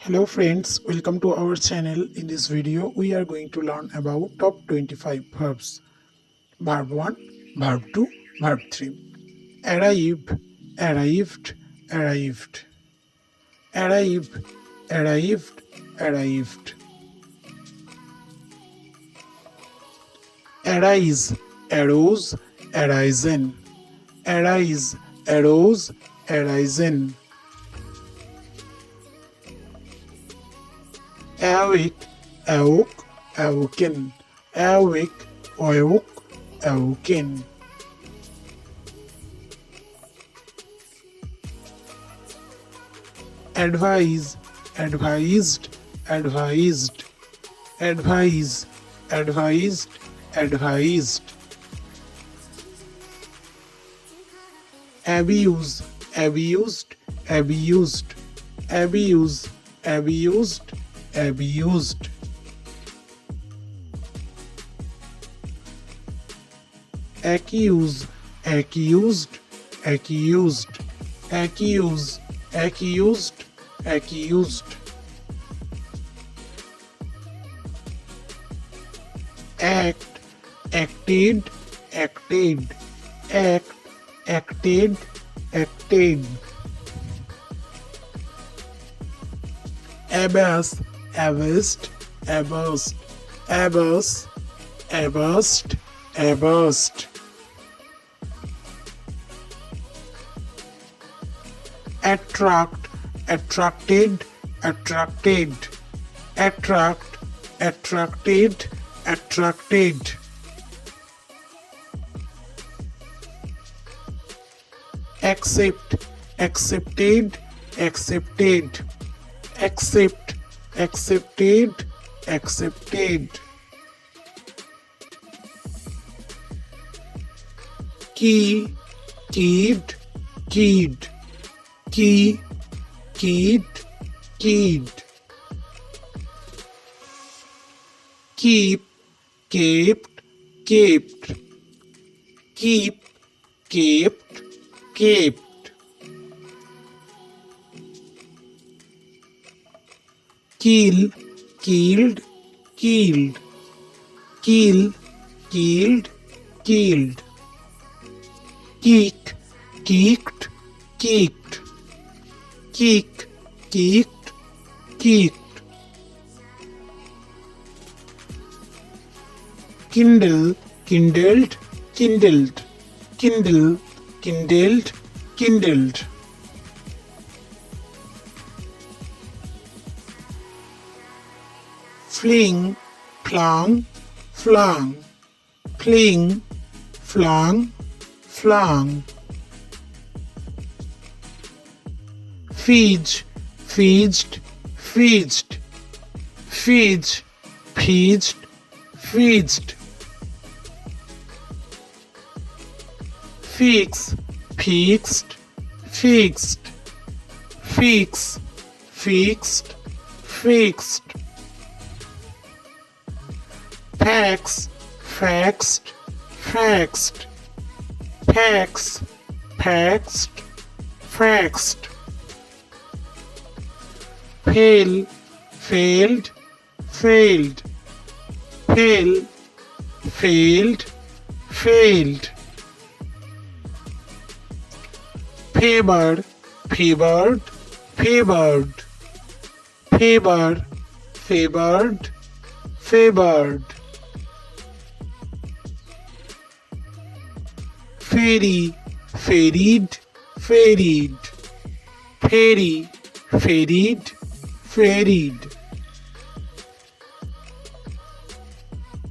Hello friends, welcome to our channel. In this video, we are going to learn about top 25 verbs. Verb 1, Verb 2, Verb 3. Arrive, arrived, arrived. Arrive, arrived, arrived. Arise, arose, arisen. Arise, arose, arisen. Awake, awoke, awoken. Awake, awoke, awoken. Advise, advised, advised. Advise, advised, advised. Abuse, abused, abused. Abuse, abused, abused. Accuse, accused, accused. Accuse, accused, accused. Act, acted, acted. Act, acted, acted. Abase, abased, abased. Abase, abased, abased. Attract, attracted, attracted. Attract, attracted, attracted. Accept, accepted, accepted. Accept, accepted, accepted. Key, keyed, keyed. Key, keyed, keyed. Keep, kept, kept. Keep, kept, kept. Kill, killed, killed. Kill, killed, killed. Kick, kicked, kicked. Kick, kicked, kicked. Kindle, kindled, kindled. Kindle, kindled, kindled. Fling, flung, flung. Fling, flung, flung. Feed, feeded, feeded. Feed, feeded, feeded. Fix, fixed, fixed. Fix, fixed, fixed. Fax, faxed, faxed. Fax, faxed, faxed. Fail, failed, failed. Fail, failed, failed. Favored, favored, favored. Favor, favored, favored. Ferry, ferried, ferried. Ferry, ferried, ferried.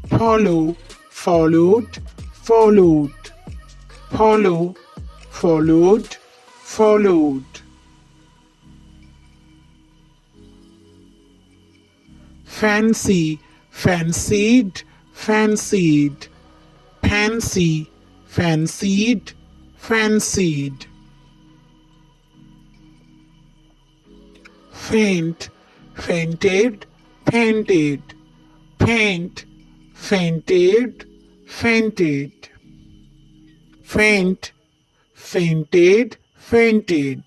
Follow, followed, followed. Follow, followed, followed. Fancy, fancied, fancied. Fancy, fancied, fancied. Faint, fainted, fainted. Faint, fainted, fainted. Faint, fainted, fainted.